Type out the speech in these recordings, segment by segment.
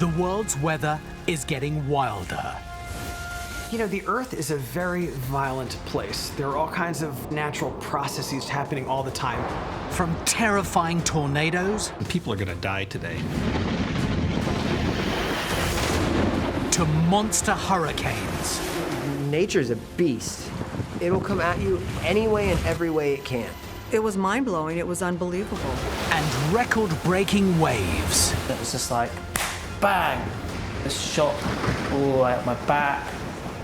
The world's weather is getting wilder. You know, the Earth is a very violent place. There are all kinds of natural processes happening all the time. From terrifying tornadoes People are going to die today. to monster hurricanes. Nature's a beast. It'll come at you any way and every way it can. It was mind-blowing. It was unbelievable. And record-breaking waves. It was just like, bang! This shot all the way up my back.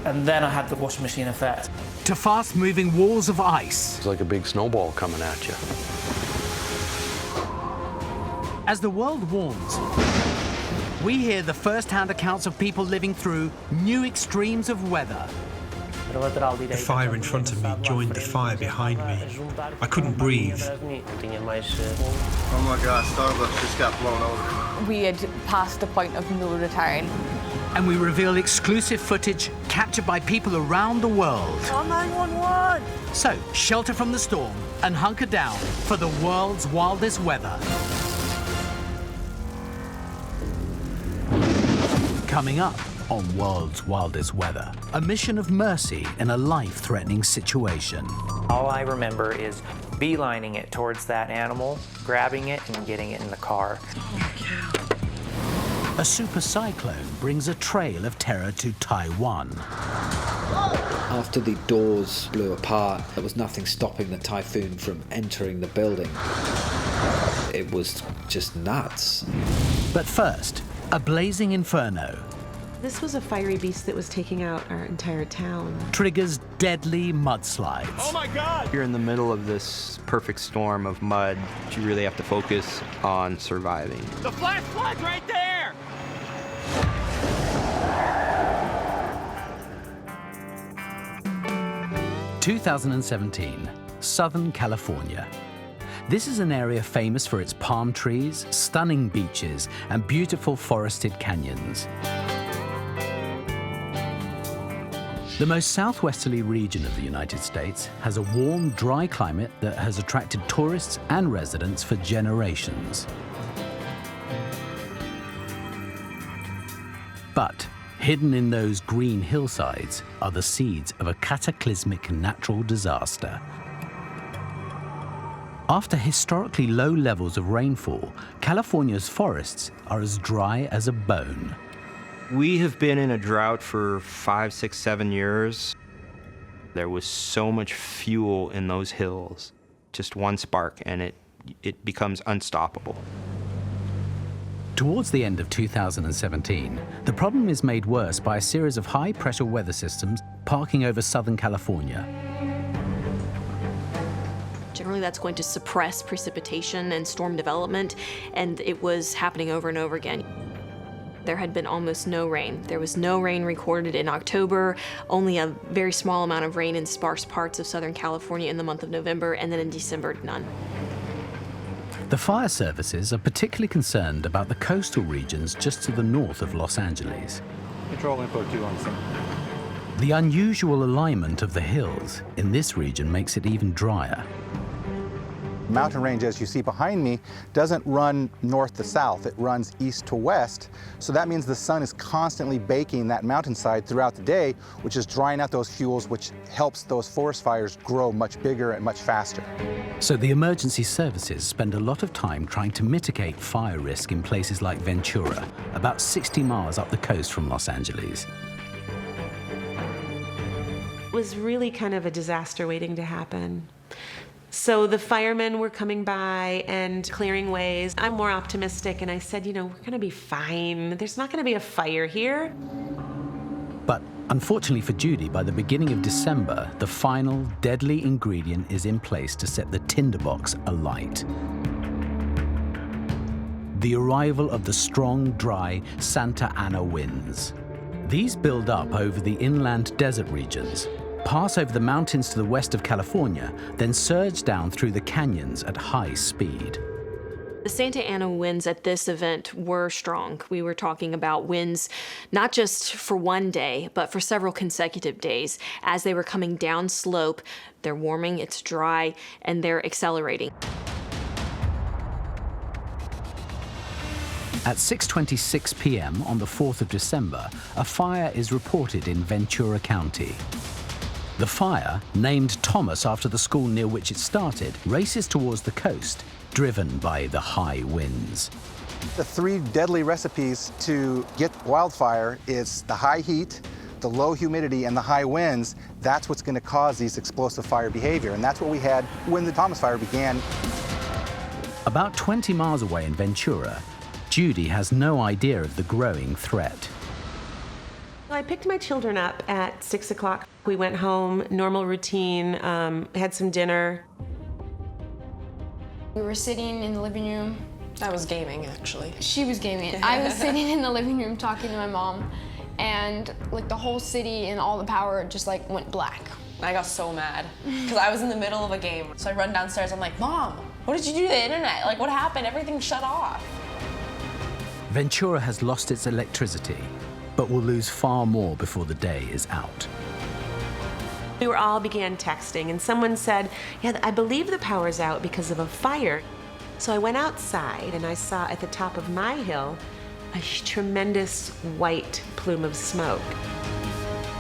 And then I had the washing machine effect. To fast-moving walls of ice. It's like a big snowball coming at you. As the world warms, we hear the first-hand accounts of people living through new extremes of weather. The fire in front of me joined the fire behind me. I couldn't breathe. Oh my God, Starbucks just got blown over. We had passed the point of no return. And we reveal exclusive footage captured by people around the world. Call 911! So, shelter from the storm and hunker down for the world's wildest weather. Coming up on World's Wildest Weather, a mission of mercy in a life-threatening situation. All I remember is beelining it towards that animal, grabbing it and getting it in the car. A super cyclone brings a trail of terror to Taiwan. After the doors blew apart, there was nothing stopping the typhoon from entering the building. It was just nuts. But first, a blazing inferno This was a fiery beast that was taking out our entire town. triggers deadly mudslides. Oh my God! You're in the middle of this perfect storm of mud. You really have to focus on surviving. The flash flood's right there! 2017, Southern California. This is an area famous for its palm trees, stunning beaches, and beautiful forested canyons. The most southwesterly region of the United States has a warm, dry climate that has attracted tourists and residents for generations. But hidden in those green hillsides are the seeds of a cataclysmic natural disaster. After historically low levels of rainfall, California's forests are as dry as a bone. We have been in a drought for 5, 6, 7 years. There was so much fuel in those hills, just one spark, and it becomes unstoppable. Towards the end of 2017, the problem is made worse by a series of high-pressure weather systems parking over Southern California. Generally, that's going to suppress precipitation and storm development, and it was happening over and over again. There had been almost no rain. There was no rain recorded in October, only a very small amount of rain in sparse parts of Southern California in the month of November, and then in December, none. The fire services are particularly concerned about the coastal regions just to the north of Los Angeles. Control info 2 on scene. The unusual alignment of the hills in this region makes it even drier. Mountain range, as you see behind me, doesn't run north to south. It runs east to west. So that means the sun is constantly baking that mountainside throughout the day, which is drying out those fuels, which helps those forest fires grow much bigger and much faster. So the emergency services spend a lot of time trying to mitigate fire risk in places like Ventura, about 60 miles up the coast from Los Angeles. It was really kind of a disaster waiting to happen. So the firemen were coming by and clearing ways. I'm more optimistic, and I said, you know, we're gonna be fine. There's not gonna be a fire here. But unfortunately for Judy, by the beginning of December, the final deadly ingredient is in place to set the tinderbox alight. The arrival of the strong, dry Santa Ana winds. These build up over the inland desert regions, pass over the mountains to the west of California, then surge down through the canyons at high speed. The Santa Ana winds at this event were strong. We were talking about winds not just for one day, but for several consecutive days. As they were coming down slope, they're warming, it's dry, and they're accelerating. At 6:26 p.m. on the 4th of December, a fire is reported in Ventura County. The fire, named Thomas after the school near which it started, races towards the coast, driven by the high winds. The 3 deadly recipes to get wildfire is the high heat, the low humidity, and the high winds. That's what's going to cause these explosive fire behavior, and that's what we had when the Thomas fire began. About 20 miles away in Ventura, Judy has no idea of the growing threat. I picked my children up at 6 o'clock. We went home, normal routine, had some dinner. We were sitting in the living room. I was gaming, actually. She was gaming. I was sitting in the living room talking to my mom, and like the whole city and all the power just like went black. I got so mad because I was in the middle of a game. So I run downstairs, I'm like, Mom, what did you do to the internet? Like, what happened? Everything shut off. Ventura has lost its electricity, but will lose far more before the day is out. We all began texting, and someone said, yeah, I believe the power's out because of a fire. So I went outside, and I saw at the top of my hill a tremendous white plume of smoke.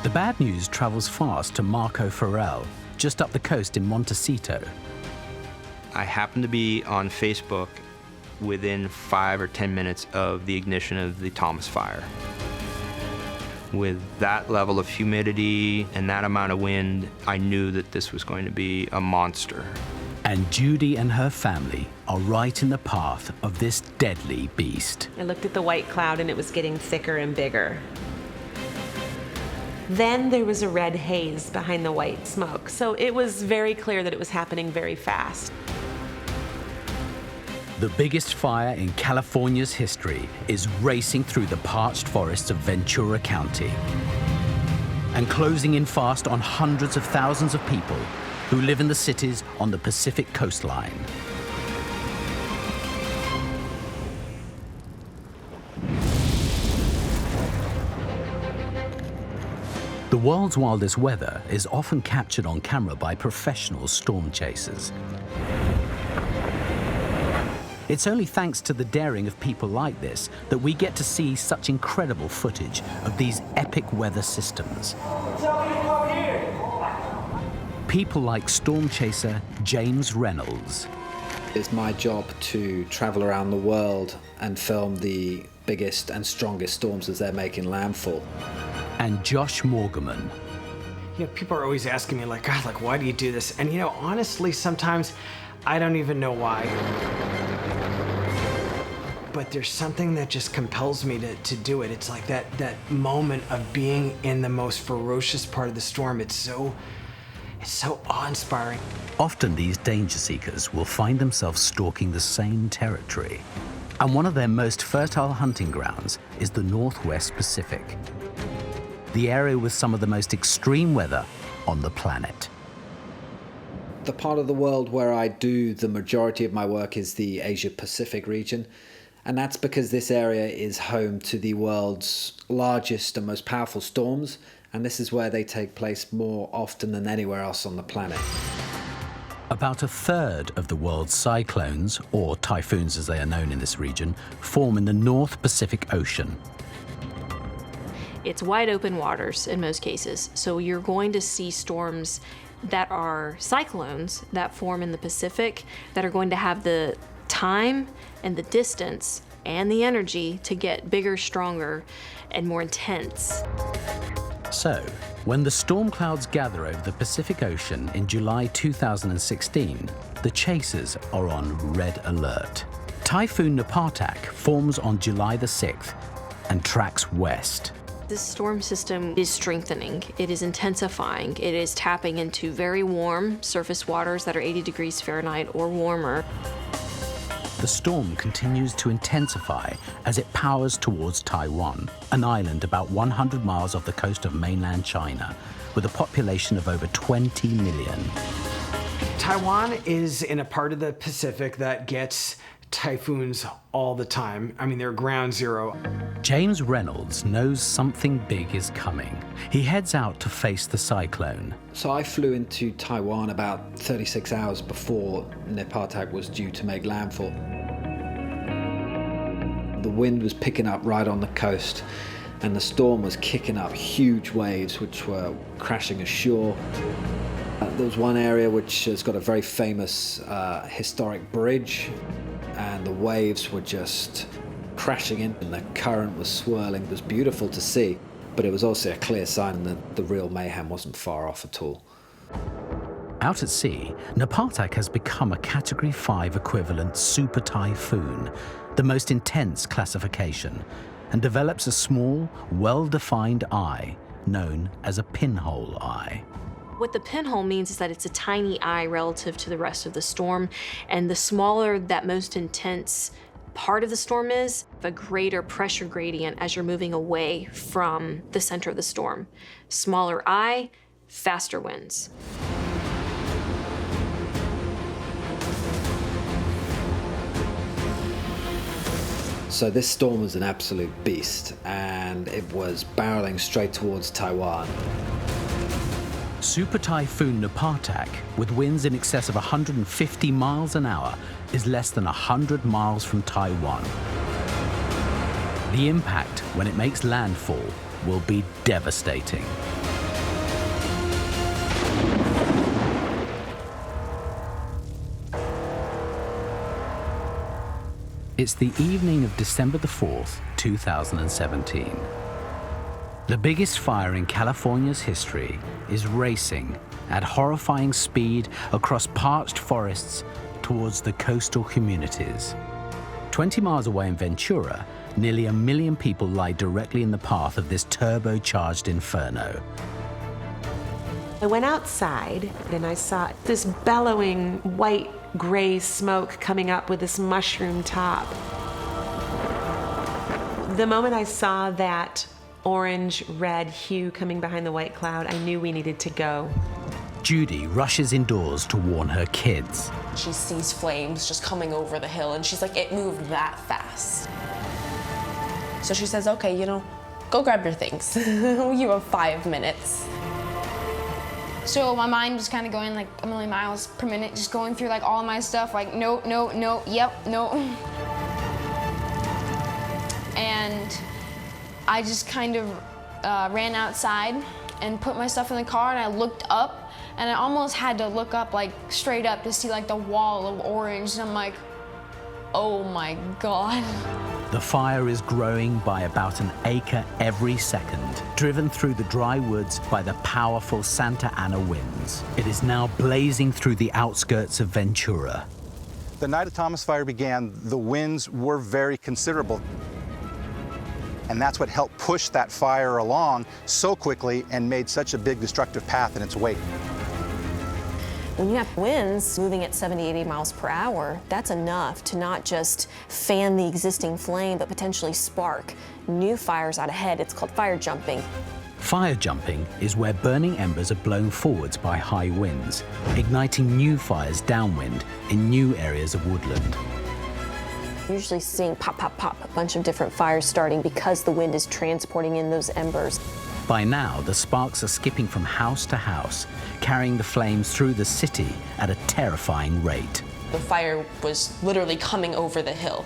The bad news travels fast to Marco Farrell, just up the coast in Montecito. I happened to be on Facebook within 5 or 10 minutes of the ignition of the Thomas fire. With that level of humidity and that amount of wind, I knew that this was going to be a monster. And Judy and her family are right in the path of this deadly beast. I looked at the white cloud, and it was getting thicker and bigger. Then there was a red haze behind the white smoke, so it was very clear that it was happening very fast. The biggest fire in California's history is racing through the parched forests of Ventura County and closing in fast on hundreds of thousands of people who live in the cities on the Pacific coastline. The world's wildest weather is often captured on camera by professional storm chasers. It's only thanks to the daring of people like this that we get to see such incredible footage of these epic weather systems. People like storm chaser James Reynolds. It's my job to travel around the world and film the biggest and strongest storms as they're making landfall. And Josh Morgerman. You know, people are always asking me, like, God, like, why do you do this? And, you know, honestly, sometimes I don't even know why. But there's something that just compels me to do it. It's like that moment of being in the most ferocious part of the storm. It's so awe-inspiring. Often these danger seekers will find themselves stalking the same territory. And one of their most fertile hunting grounds is the Northwest Pacific, the area with some of the most extreme weather on the planet. The part of the world where I do the majority of my work is the Asia-Pacific region, and that's because this area is home to the world's largest and most powerful storms, and this is where they take place more often than anywhere else on the planet. About a third of the world's cyclones, or typhoons as they are known in this region, form in the North Pacific Ocean. It's wide open waters in most cases, so you're going to see storms that are cyclones that form in the Pacific that are going to have the time and the distance and the energy to get bigger, stronger, and more intense. So, when the storm clouds gather over the Pacific Ocean in July 2016, the chasers are on red alert. Typhoon Napatak forms on July the 6th and tracks west. This storm system is strengthening, it is intensifying, it is tapping into very warm surface waters that are 80 degrees Fahrenheit or warmer. The storm continues to intensify as it powers towards Taiwan, an island about 100 miles off the coast of mainland China, with a population of over 20 million. Taiwan is in a part of the Pacific that gets typhoons all the time. I mean, they're ground zero. James Reynolds knows something big is coming. He heads out to face the cyclone. So I flew into Taiwan about 36 hours before Napatak was due to make landfall. The wind was picking up right on the coast, and the storm was kicking up huge waves which were crashing ashore. There was one area which has got a very famous historic bridge, and the waves were just crashing in and the current was swirling. It was beautiful to see, but it was also a clear sign that the real mayhem wasn't far off at all. Out at sea, Napatak has become a Category 5 equivalent super typhoon, the most intense classification, and develops a small, well-defined eye known as a pinhole eye. What the pinhole means is that it's a tiny eye relative to the rest of the storm, and the smaller that most intense part of the storm is, a greater pressure gradient as you're moving away from the center of the storm. Smaller eye, faster winds. So this storm was an absolute beast, and it was barreling straight towards Taiwan. Super Typhoon Napatak, with winds in excess of 150 miles an hour, is less than 100 miles from Taiwan. The impact when it makes landfall will be devastating. It's the evening of December the 4th, 2017. The biggest fire in California's history is racing at horrifying speed across parched forests towards the coastal communities. 20 miles away in Ventura, nearly 1 million people lie directly in the path of this turbocharged inferno. I went outside and I saw this bellowing white gray smoke coming up with this mushroom top. The moment I saw that orange-red hue coming behind the white cloud, I knew we needed to go. Judy rushes indoors to warn her kids. She sees flames just coming over the hill, and she's like, it moved that fast. So she says, okay, go grab your things. You have 5 minutes. So my mind was kind of going like 1,000,000 miles per minute, just going through like all my stuff, like no, no, no, yep, no. And I just kind of ran outside and put my stuff in the car, and I looked up, and I almost had to look up like straight up to see like the wall of orange, and I'm like, oh my God. The fire is growing by about 1 acre every second, driven through the dry woods by the powerful Santa Ana winds. It is now blazing through the outskirts of Ventura. The night of Thomas Fire began, the winds were very considerable. And that's what helped push that fire along so quickly and made such a big destructive path in its wake. When you have winds moving at 70, 80 miles per hour, that's enough to not just fan the existing flame, but potentially spark new fires out ahead. It's called fire jumping. Fire jumping is where burning embers are blown forwards by high winds, igniting new fires downwind in new areas of woodland. Usually seeing pop, pop, pop, a bunch of different fires starting because the wind is transporting in those embers. By now, the sparks are skipping from house to house, carrying the flames through the city at a terrifying rate. The fire was literally coming over the hill,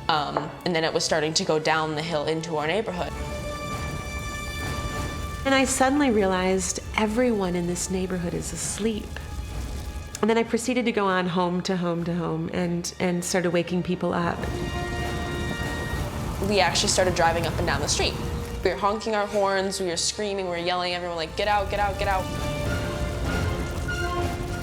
and then it was starting to go down the hill into our neighborhood. And I suddenly realized everyone in this neighborhood is asleep. And then I proceeded to go on home to home to home and started waking people up. We actually started driving up and down the street. We were honking our horns, we were screaming, we were yelling, everyone like, get out, get out, get out.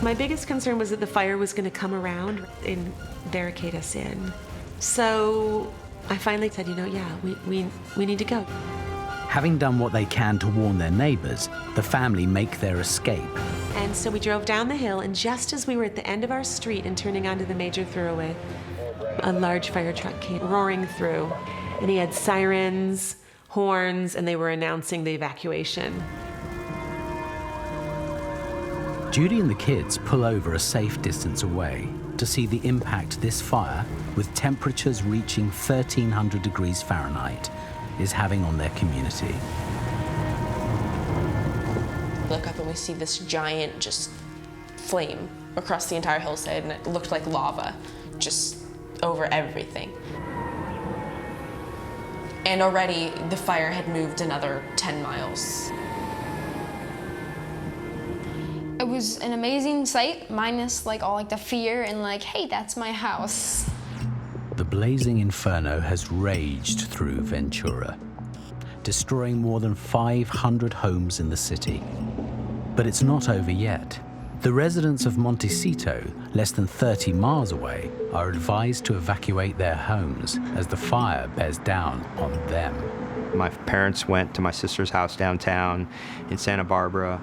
My biggest concern was that the fire was gonna come around and barricade us in. So I finally said, yeah, we need to go. Having done what they can to warn their neighbors, the family make their escape. And so we drove down the hill, and just as we were at the end of our street and turning onto the major thoroughway, a large fire truck came roaring through, and he had sirens, horns, and they were announcing the evacuation. Judy and the kids pull over a safe distance away to see the impact this fire, with temperatures reaching 1,300 degrees Fahrenheit, is having on their community. Look up and we see this giant just flame across the entire hillside, and it looked like lava just over everything. And already the fire had moved another 10 miles. It was an amazing sight, minus like all like the fear and like, hey, that's my house. The blazing inferno has raged through Ventura, destroying more than 500 homes in the city. But it's not over yet. The residents of Montecito, less than 30 miles away, are advised to evacuate their homes as the fire bears down on them. My parents went to my sister's house downtown in Santa Barbara.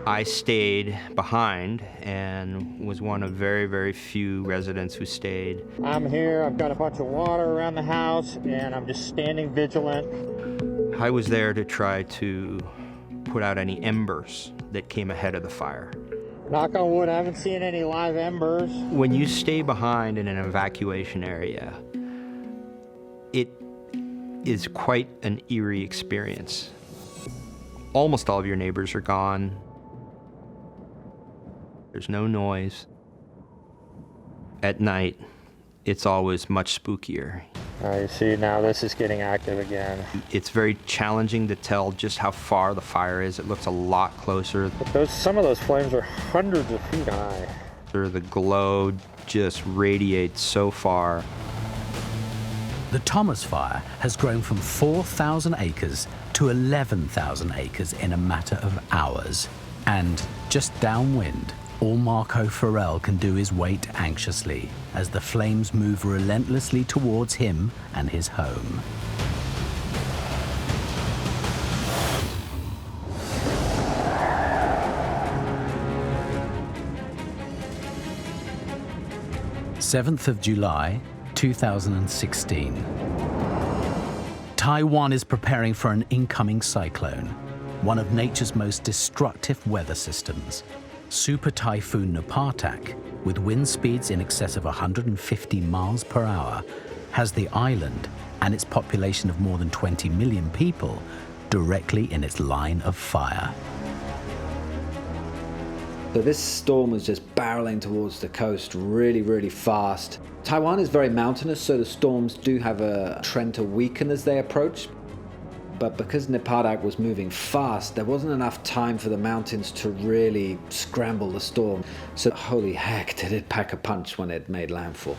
I stayed behind and was one of very, very few residents who stayed. I'm here, I've got a bunch of water around the house, and I'm just standing vigilant. I was there to try to put out any embers that came ahead of the fire. Knock on wood, I haven't seen any live embers. When you stay behind in an evacuation area, it is quite an eerie experience. Almost all of your neighbors are gone. There's no noise. At night, it's always much spookier. You see, now this is getting active again. It's very challenging to tell just how far the fire is. It looks a lot closer. But some of those flames are hundreds of feet high. The glow just radiates so far. The Thomas Fire has grown from 4,000 acres to 11,000 acres in a matter of hours. And just downwind, all Marco Farrell can do is wait anxiously as the flames move relentlessly towards him and his home. July 7th, 2016. Taiwan is preparing for an incoming cyclone, one of nature's most destructive weather systems. Super Typhoon Napatak, with wind speeds in excess of 150 miles per hour, has the island and its population of more than 20 million people directly in its line of fire. So this storm was just barreling towards the coast really, really fast. Taiwan is very mountainous, so the storms do have a trend to weaken as they approach. But because Napatak was moving fast, there wasn't enough time for the mountains to really scramble the storm. So holy heck, did it pack a punch when it made landfall.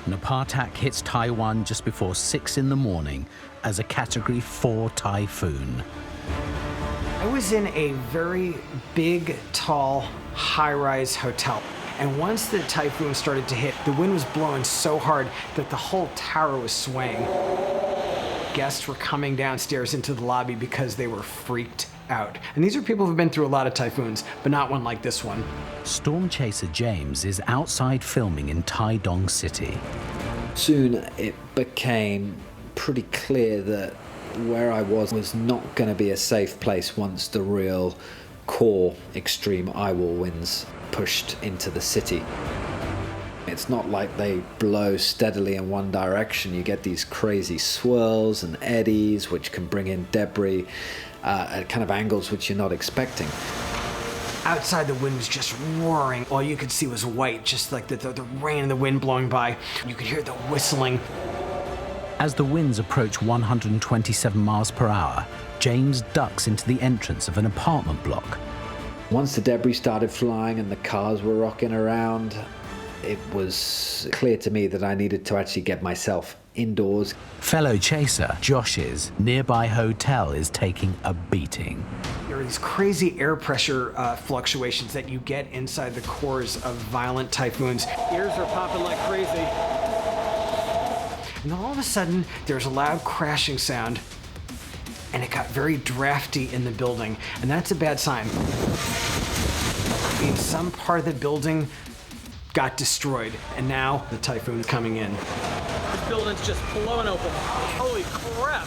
Napatak hits Taiwan just before 6 in the morning as a Category 4 typhoon. I was in a very big, tall, high-rise hotel. And once the typhoon started to hit, the wind was blowing so hard that the whole tower was swaying. Guests were coming downstairs into the lobby because they were freaked out. And these are people who've been through a lot of typhoons, but not one like this one. Storm chaser James is outside filming in Taidong City. Soon it became pretty clear that where I was not going to be a safe place once the real core extreme eyewall winds pushed into the city. It's not like they blow steadily in one direction. You get these crazy swirls and eddies which can bring in debris at kind of angles which you're not expecting. Outside, the wind was just roaring. All you could see was white, just like the rain and the wind blowing by. You could hear the whistling. As the winds approach 127 miles per hour, James ducks into the entrance of an apartment block. Once the debris started flying and the cars were rocking around, it was clear to me that I needed to actually get myself indoors. Fellow chaser Josh's nearby hotel is taking a beating. There are these crazy air pressure fluctuations that you get inside the cores of violent typhoons. Ears are popping like crazy. And then all of a sudden, there's a loud crashing sound, and it got very drafty in the building, and that's a bad sign. In some part of the building got destroyed, and now the typhoon's coming in. This building's just blowing open. Holy crap!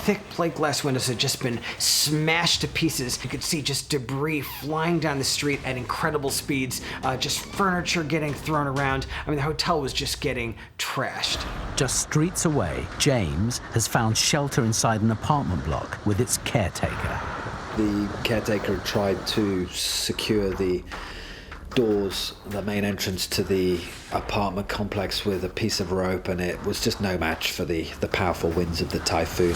Thick plate glass windows had just been smashed to pieces. You could see just debris flying down the street at incredible speeds, just furniture getting thrown around. I mean, the hotel was just getting trashed. Just streets away, James has found shelter inside an apartment block with its caretaker. The caretaker tried to secure the doors, the main entrance to the apartment complex, with a piece of rope, and it was just no match for the powerful winds of the typhoon.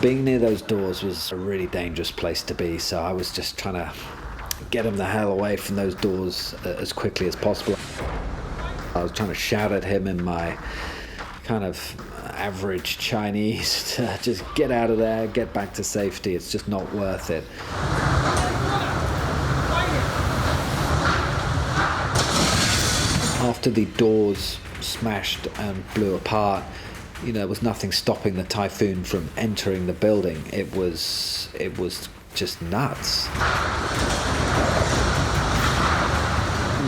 Being near those doors was a really dangerous place to be, so I was just trying to get him the hell away from those doors as quickly as possible. I was trying to shout at him in my kind of average Chinese to just get out of there, get back to safety. It's just not worth it. After the doors smashed and blew apart, there was nothing stopping the typhoon from entering the building. It was just nuts.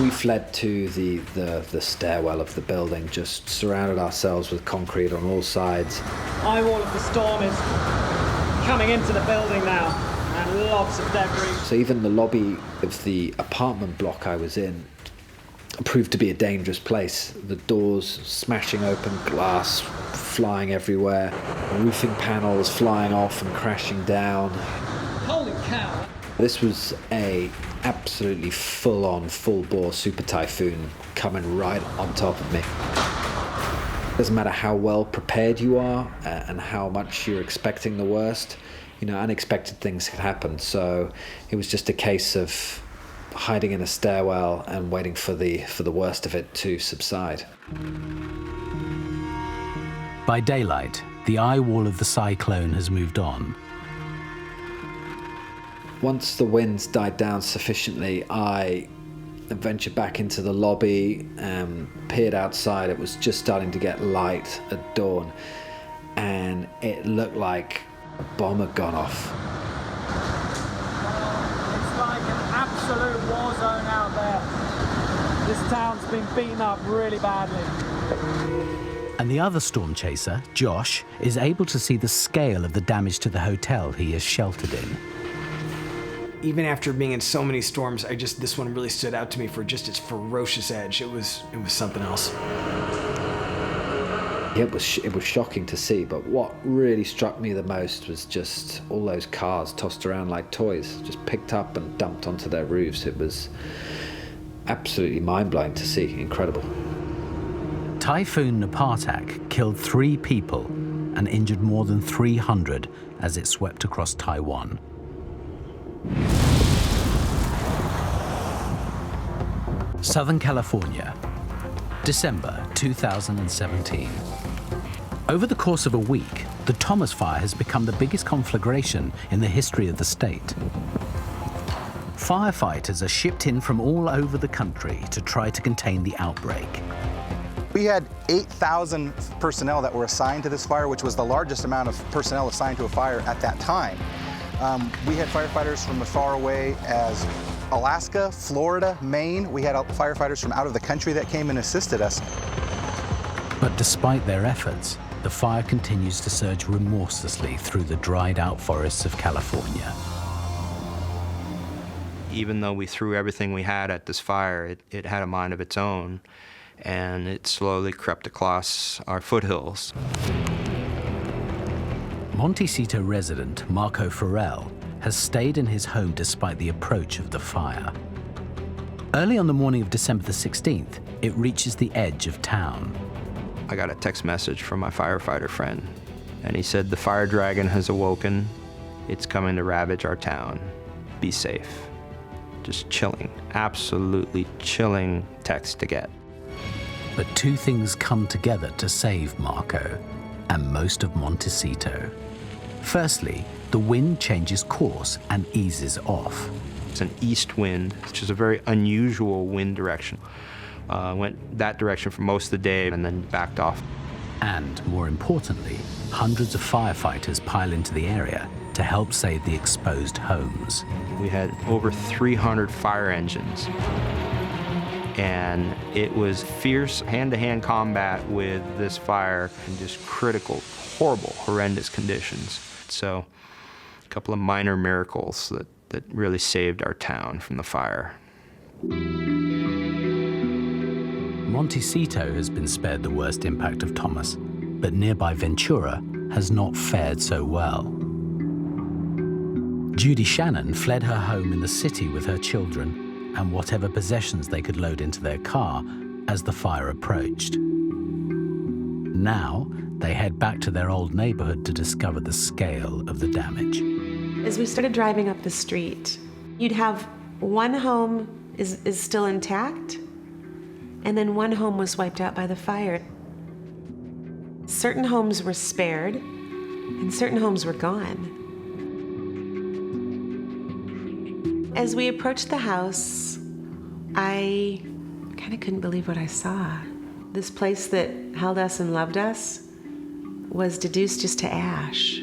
We fled to the stairwell of the building, just surrounded ourselves with concrete on all sides. Eye wall of the storm is coming into the building now, and lots of debris. So even the lobby of the apartment block I was in proved to be a dangerous place. The doors smashing open, glass flying everywhere, roofing panels flying off and crashing down. Holy cow! This was a absolutely full-on, full-bore super typhoon coming right on top of me. Doesn't matter how well prepared you are and how much you're expecting the worst, unexpected things can happen. So it was just a case of hiding in a stairwell and waiting for the worst of it to subside. By daylight, the eye wall of the cyclone has moved on. Once the winds died down sufficiently, I ventured back into the lobby and peered outside. It was just starting to get light at dawn, and it looked like a bomb had gone off. Absolute war zone out there. This town's been beaten up really badly. And the other storm chaser, Josh, is able to see the scale of the damage to the hotel he is sheltered in. Even after being in so many storms, this one really stood out to me for just its ferocious edge. It was something else. It was shocking to see, but what really struck me the most was just all those cars tossed around like toys, just picked up and dumped onto their roofs. It was absolutely mind-blowing to see, incredible. Typhoon Napatak killed 3 people and injured more than 300 as it swept across Taiwan. Southern California, December 2017. Over the course of a week, the Thomas Fire has become the biggest conflagration in the history of the state. Firefighters are shipped in from all over the country to try to contain the outbreak. We had 8,000 personnel that were assigned to this fire, which was the largest amount of personnel assigned to a fire at that time. We had firefighters from as far away as Alaska, Florida, Maine. We had firefighters from out of the country that came and assisted us. But despite their efforts, the fire continues to surge remorselessly through the dried-out forests of California. Even though we threw everything we had at this fire, it had a mind of its own, and it slowly crept across our foothills. Montecito resident Marco Farrell has stayed in his home despite the approach of the fire. Early on the morning of December the 16th, it reaches the edge of town. I got a text message from my firefighter friend, and he said, "The fire dragon has awoken. It's coming to ravage our town. Be safe." Just chilling, absolutely chilling text to get. But 2 things come together to save Marco and most of Montecito. Firstly, the wind changes course and eases off. It's an east wind, which is a very unusual wind direction. Went that direction for most of the day and then backed off. And more importantly, hundreds of firefighters pile into the area to help save the exposed homes. We had over 300 fire engines, and it was fierce hand-to-hand combat with this fire in just critical, horrible, horrendous conditions. So a couple of minor miracles that really saved our town from the fire. Montecito has been spared the worst impact of Thomas, but nearby Ventura has not fared so well. Judy Shannon fled her home in the city with her children and whatever possessions they could load into their car as the fire approached. Now, they head back to their old neighborhood to discover the scale of the damage. As we started driving up the street, you'd have one home is still intact, and then one home was wiped out by the fire. Certain homes were spared, and certain homes were gone. As we approached the house, I kind of couldn't believe what I saw. This place that held us and loved us was reduced just to ash.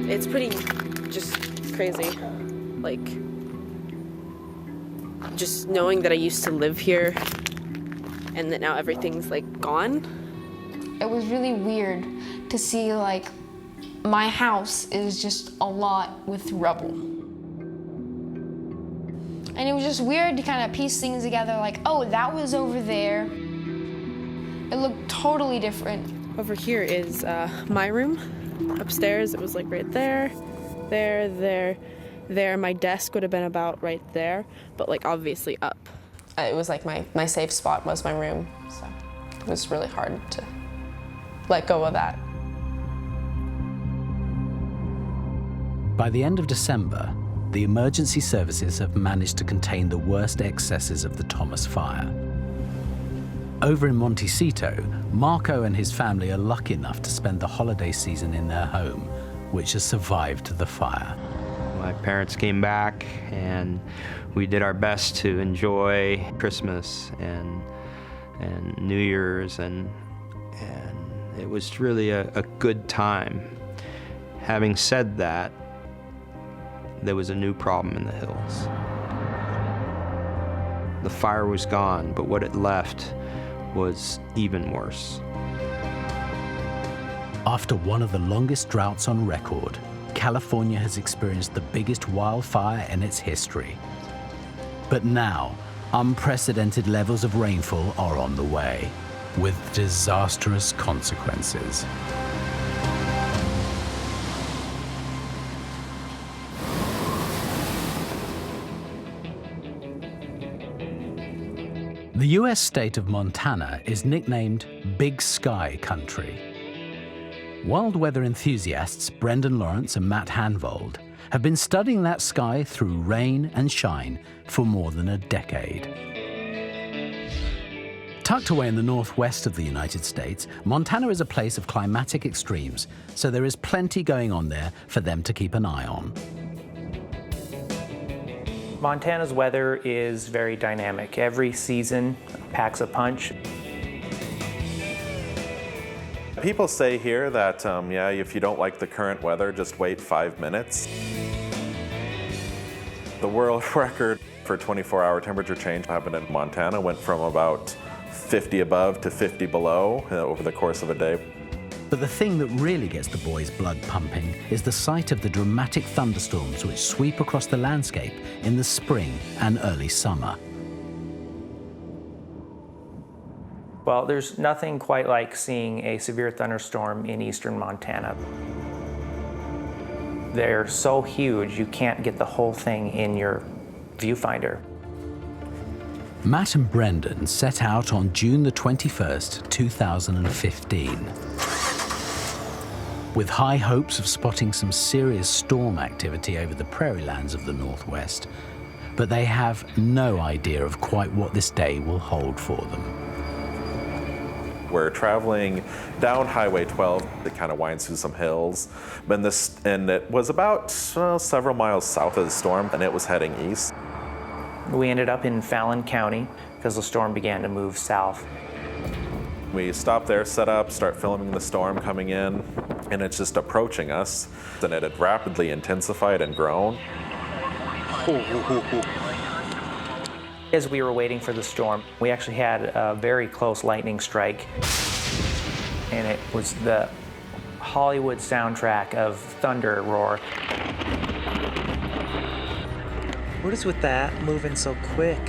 It's pretty just crazy. Like, just knowing that I used to live here and that now everything's like gone. It was really weird to see like my house is just a lot with rubble. And it was just weird to kind of piece things together like, oh, that was over there. It looked totally different. Over here is my room. Upstairs, it was like right there, there. My desk would have been about right there, but like obviously up. It was like my safe spot was my room, so it was really hard to let go of that. By the end of December, the emergency services have managed to contain the worst excesses of the Thomas fire. Over in Montecito, Marco and his family are lucky enough to spend the holiday season in their home, which has survived the fire. My parents came back and we did our best to enjoy Christmas and New Year's, and it was really a good time. Having said that, there was a new problem in the hills. The fire was gone, but what it left was even worse. After one of the longest droughts on record, California has experienced the biggest wildfire in its history. But now, unprecedented levels of rainfall are on the way, with disastrous consequences. The US state of Montana is nicknamed Big Sky Country. Wild weather enthusiasts Brendan Lawrence and Matt Hanvold have been studying that sky through rain and shine for more than a decade. Tucked away in the northwest of the United States, Montana is a place of climatic extremes, so there is plenty going on there for them to keep an eye on. Montana's weather is very dynamic. Every season packs a punch. People say here that, yeah, if you don't like the current weather, just wait 5 minutes. The world record for 24-hour temperature change happened in Montana, went from about 50 above to 50 below over the course of a day. But the thing that really gets the boys' blood pumping is the sight of the dramatic thunderstorms which sweep across the landscape in the spring and early summer. Well, there's nothing quite like seeing a severe thunderstorm in eastern Montana. They're so huge, you can't get the whole thing in your viewfinder. Matt and Brendan set out on June the 21st, 2015. With high hopes of spotting some serious storm activity over the prairie lands of the Northwest, but they have no idea of quite what this day will hold for them. We're traveling down Highway 12 that kind of winds through some hills, and it was about several miles south of the storm, and it was heading east. We ended up in Fallon County because the storm began to move south. We stopped there, set up, start filming the storm coming in, and it's just approaching us. And it had rapidly intensified and grown. As we were waiting for the storm, we actually had a very close lightning strike. And it was the Hollywood soundtrack of thunder roar. What is with that moving so quick?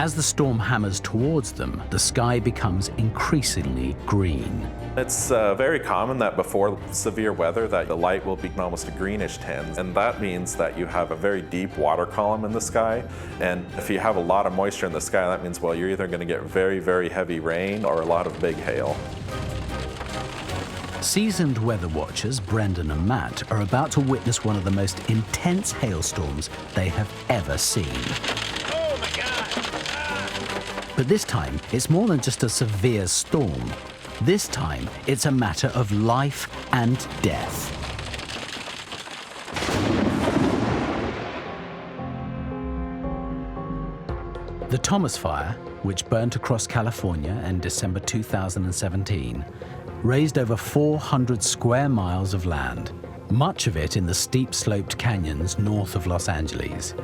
As the storm hammers towards them, the sky becomes increasingly green. It's very common that before severe weather that the light will be almost a greenish tint, and that means that you have a very deep water column in the sky, and if you have a lot of moisture in the sky, that means, well, you're either going to get very, very heavy rain or a lot of big hail. Seasoned weather watchers Brendan and Matt are about to witness one of the most intense hailstorms they have ever seen. But this time, it's more than just a severe storm. This time, it's a matter of life and death. The Thomas Fire, which burnt across California in December 2017, raised over 400 square miles of land, much of it in the steep-sloped canyons north of Los Angeles.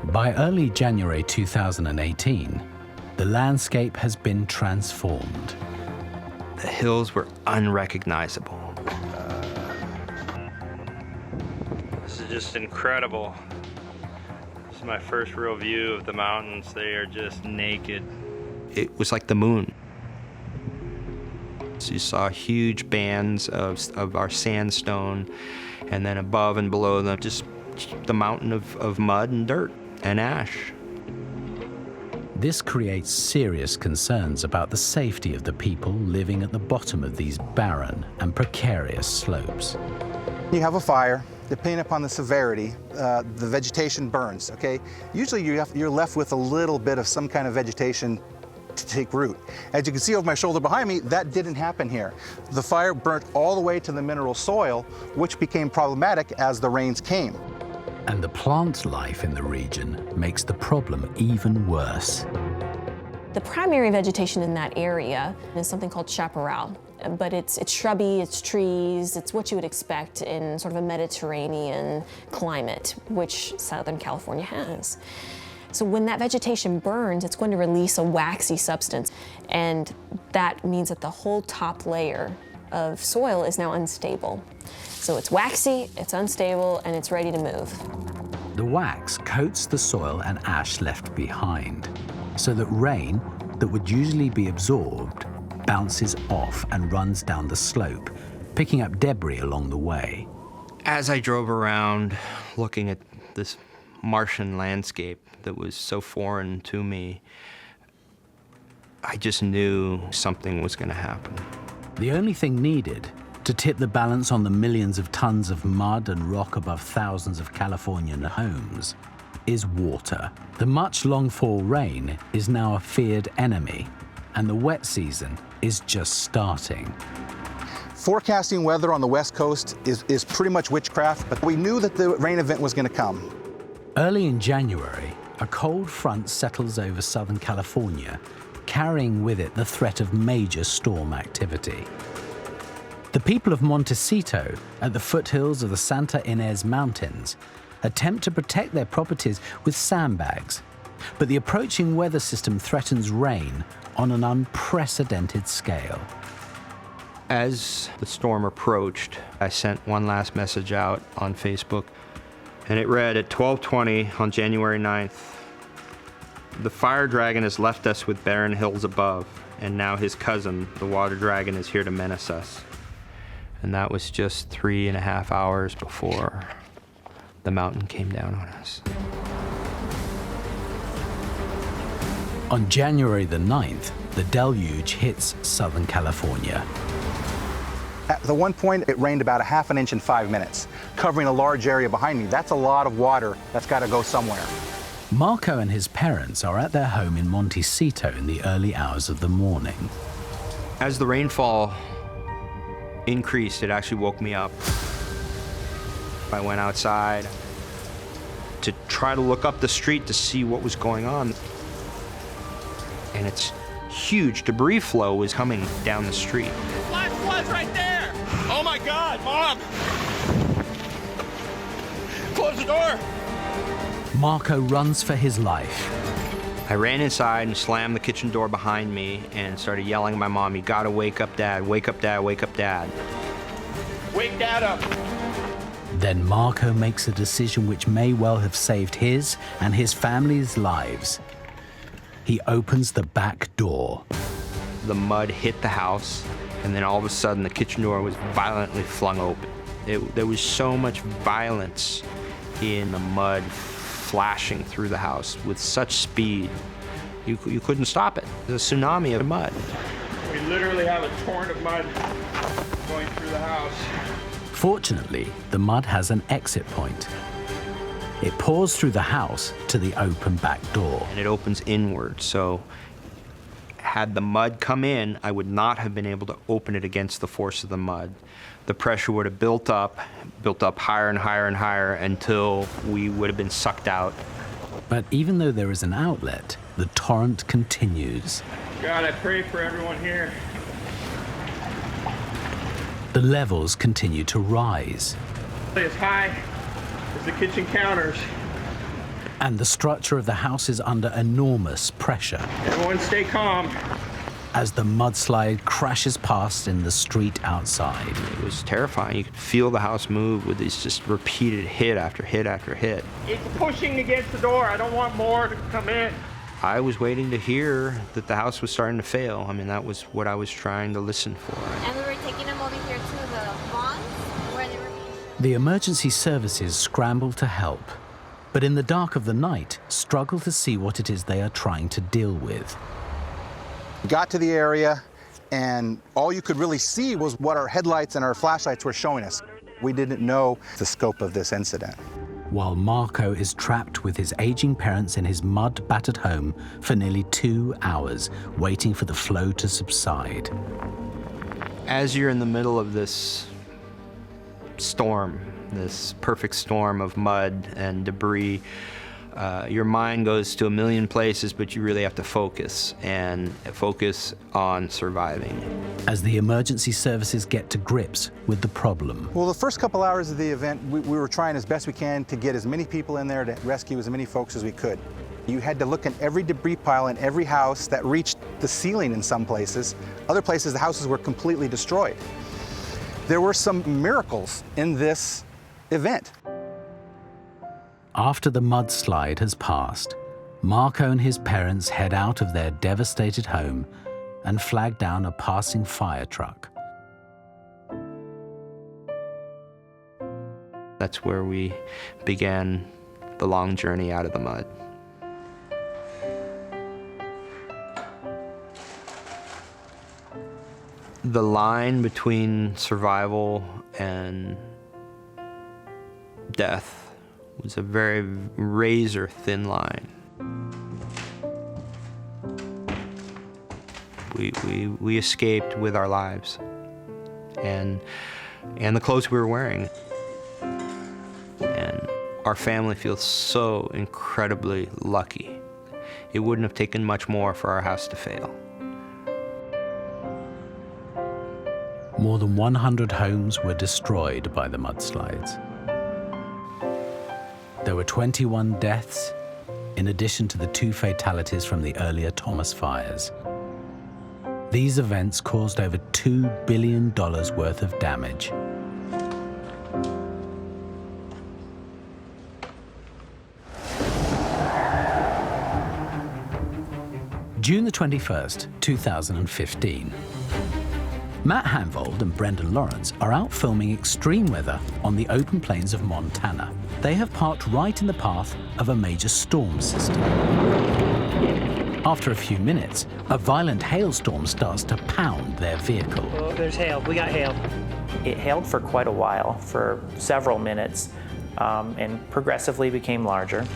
By early January 2018, the landscape has been transformed. The hills were unrecognizable. This is just incredible. This is my first real view of the mountains. They are just naked. It was like the moon. So you saw huge bands of our sandstone, and then above and below them, just the mountain of mud and dirt and ash. This creates serious concerns about the safety of the people living at the bottom of these barren and precarious slopes. You have a fire. Depending upon the severity, the vegetation burns, okay? Usually you're left with a little bit of some kind of vegetation to take root. As you can see over my shoulder behind me, that didn't happen here. The fire burnt all the way to the mineral soil, which became problematic as the rains came. And the plant life in the region makes the problem even worse. The primary vegetation in that area is something called chaparral, but it's shrubby, it's trees, it's what you would expect in sort of a Mediterranean climate, which Southern California has. So when that vegetation burns, it's going to release a waxy substance, and that means that the whole top layer of soil is now unstable. So it's waxy, it's unstable, and it's ready to move. The wax coats the soil and ash left behind, so that rain that would usually be absorbed bounces off and runs down the slope, picking up debris along the way. As I drove around looking at this Martian landscape that was so foreign to me, I just knew something was going to happen. The only thing needed to tip the balance on the millions of tons of mud and rock above thousands of Californian homes is water. The much long-fall rain is now a feared enemy, and the wet season is just starting. Forecasting weather on the West Coast is pretty much witchcraft, but we knew that the rain event was going to come. Early in January, a cold front settles over Southern California, carrying with it the threat of major storm activity. The people of Montecito, at the foothills of the Santa Ynez Mountains, attempt to protect their properties with sandbags, but the approaching weather system threatens rain on an unprecedented scale. As the storm approached, I sent one last message out on Facebook, and it read at 12:20 on January 9th, "The fire dragon has left us with barren hills above, and now his cousin, the water dragon, is here to menace us." And that was just 3.5 hours before the mountain came down on us. On January the 9th, the deluge hits Southern California. At the one point, it rained about 1/2 inch in 5 minutes, covering a large area behind me. That's a lot of water that's got to go somewhere. Marco and his parents are at their home in Montecito in the early hours of the morning. As the rainfall increased, it actually woke me up. I went outside to try to look up the street to see what was going on. And it's huge debris flow was coming down the street. Flash flood's right there! Oh my God, Mom! Close the door! Marco runs for his life. I ran inside and slammed the kitchen door behind me and started yelling at my mom, "You gotta wake up, Dad, wake up, Dad, wake up, Dad." Wake Dad up! Then Marco makes a decision which may well have saved his and his family's lives. He opens the back door. The mud hit the house, and then all of a sudden the kitchen door was violently flung open. There was so much violence in the mud flashing through the house with such speed, you couldn't stop it. There's a tsunami of mud. We literally have a torrent of mud going through the house. Fortunately, the mud has an exit point. It pours through the house to the open back door. And it opens inward, so had the mud come in, I would not have been able to open it against the force of the mud. The pressure would have built up higher and higher and higher until we would have been sucked out. But even though there is an outlet, the torrent continues. God, I pray for everyone here. The levels continue to rise. As high as the kitchen counters. And the structure of the house is under enormous pressure. Everyone stay calm. As the mudslide crashes past in the street outside. It was terrifying. You could feel the house move with these just repeated hit after hit after hit. It's pushing against the door. I don't want more to come in. I was waiting to hear that the house was starting to fail. I mean, that was what I was trying to listen for. And we were taking them over here to the lawn where they were being... The emergency services scramble to help, but in the dark of the night, struggle to see what it is they are trying to deal with. We got to the area, and all you could really see was what our headlights and our flashlights were showing us. We didn't know the scope of this incident. While Marco is trapped with his aging parents in his mud-battered home for nearly 2 hours, waiting for the flow to subside. As you're in the middle of this storm, this perfect storm of mud and debris, your mind goes to a million places, but you really have to focus on surviving. As the emergency services get to grips with the problem. Well, the first couple hours of the event, we were trying as best we can to get as many people in there to rescue as many folks as we could. You had to look in every debris pile in every house that reached the ceiling in some places. Other places, the houses were completely destroyed. There were some miracles in this event. After the mudslide has passed, Marco and his parents head out of their devastated home and flag down a passing fire truck. That's where we began the long journey out of the mud. The line between survival and death was a very razor-thin line. We escaped with our lives and the clothes we were wearing. And our family feels so incredibly lucky. It wouldn't have taken much more for our house to fail. More than 100 homes were destroyed by the mudslides. There were 21 deaths, in addition to the 2 fatalities from the earlier Thomas fires. These events caused over $2 billion worth of damage. June the 21st, 2015. Matt Hanvold and Brendan Lawrence are out filming extreme weather on the open plains of Montana. They have parked right in the path of a major storm system. After a few minutes, a violent hailstorm starts to pound their vehicle. Oh, there's hail. We got hail. It hailed for quite a while, for several minutes, and progressively became larger.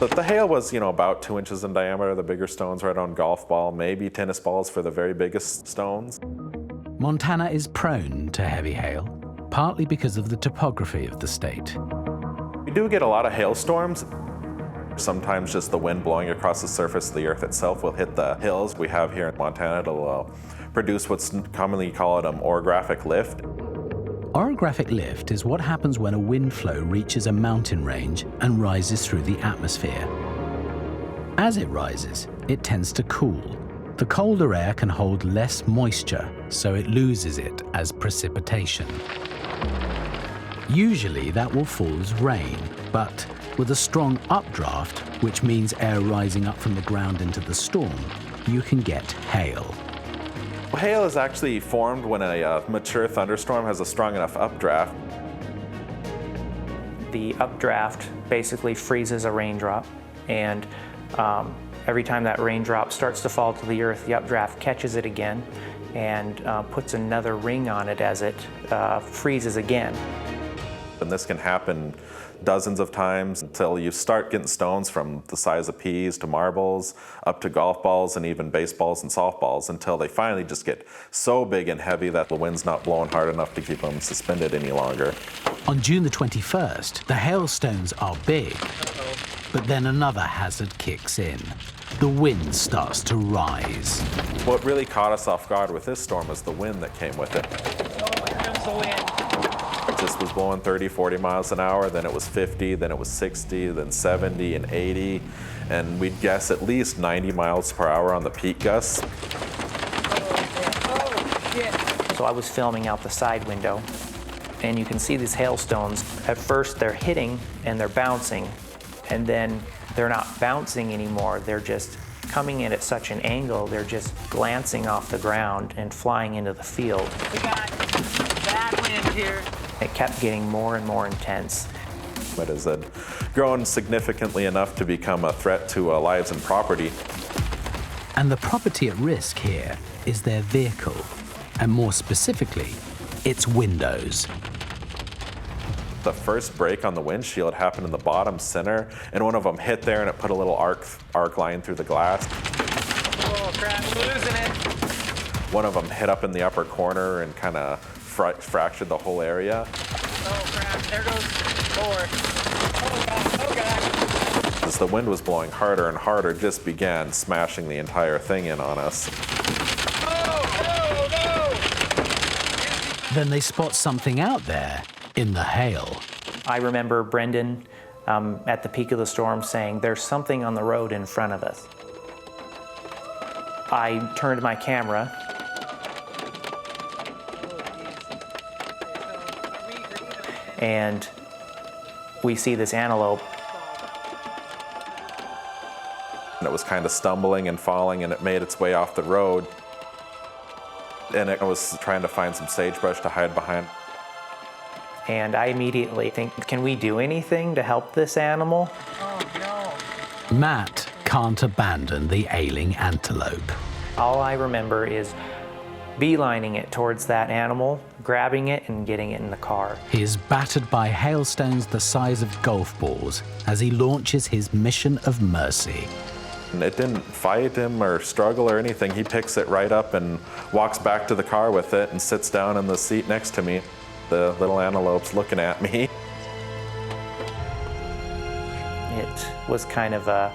But the hail was, about 2 inches in diameter. The bigger stones right on golf ball, maybe tennis balls for the very biggest stones. Montana is prone to heavy hail, partly because of the topography of the state. We do get a lot of hailstorms. Sometimes just the wind blowing across the surface of the earth itself will hit the hills we have here in Montana. It'll produce what's commonly called an orographic lift. Orographic lift is what happens when a wind flow reaches a mountain range and rises through the atmosphere. As it rises, it tends to cool. The colder air can hold less moisture, so it loses it as precipitation. Usually that will fall as rain, but with a strong updraft, which means air rising up from the ground into the storm, you can get hail. Hail is actually formed when a mature thunderstorm has a strong enough updraft. The updraft basically freezes a raindrop, and every time that raindrop starts to fall to the earth, the updraft catches it again and puts another ring on it as it freezes again. And this can happen dozens of times until you start getting stones from the size of peas to marbles, up to golf balls and even baseballs and softballs, until they finally just get so big and heavy that the wind's not blowing hard enough to keep them suspended any longer. On June the 21st, the hailstones are big, but then another hazard kicks in. The wind starts to rise. What really caught us off guard with this storm was the wind that came with it. Oh, here comes the wind. It just was blowing 30, 40 miles an hour, then it was 50, then it was 60, then 70 and 80, and we'd guess at least 90 miles per hour on the peak gusts. So I was filming out the side window, and you can see these hailstones. At first they're hitting and they're bouncing, and then they're not bouncing anymore. They're just coming in at such an angle, they're just glancing off the ground and flying into the field. We got bad wind here. It kept getting more and more intense. It has grown significantly enough to become a threat to lives and property. And the property at risk here is their vehicle, and more specifically, its windows. The first break on the windshield happened in the bottom center, and one of them hit there and it put a little arc line through the glass. Oh crap, we're losing it. One of them hit up in the upper corner and kind of fractured the whole area. Oh crap, there goes forward. Oh god, oh god. As the wind was blowing harder and harder, it just began smashing the entire thing in on us. Oh, no, no! Then they spot something out there in the hail. I remember Brendan at the peak of the storm saying, "There's something on the road in front of us." I turned my camera. And we see this antelope. And it was kind of stumbling and falling, and it made its way off the road. And it was trying to find some sagebrush to hide behind. And I immediately think, can we do anything to help this animal? Oh no. Matt can't abandon the ailing antelope. All I remember is beelining it towards that animal, grabbing it and getting it in the car. He is battered by hailstones the size of golf balls as he launches his mission of mercy. And it didn't fight him or struggle or anything. He picks it right up and walks back to the car with it and sits down in the seat next to me. The little antelope's looking at me. It was kind of a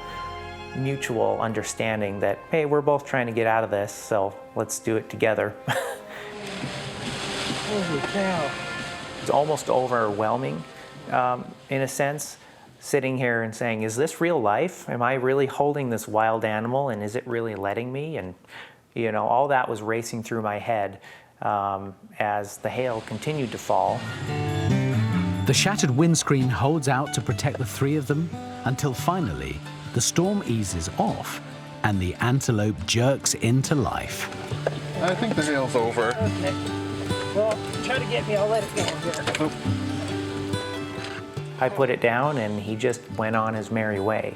mutual understanding that, hey, we're both trying to get out of this, so let's do it together. Holy cow. It's almost overwhelming in a sense, sitting here and saying, is this real life? Am I really holding this wild animal, and is it really letting me? And you know, all that was racing through my head as the hail continued to fall. The shattered windscreen holds out to protect the three of them until finally the storm eases off and the antelope jerks into life. I think the hail's over. Okay. Well, try to get me, I'll let it go here. Oh. I put it down and he just went on his merry way.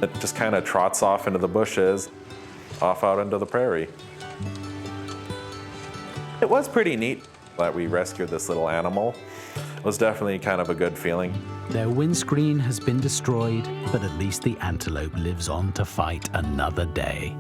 It just kind of trots off into the bushes, off out into the prairie. It was pretty neat that we rescued this little animal. It was definitely kind of a good feeling. Their windscreen has been destroyed, but at least the antelope lives on to fight another day.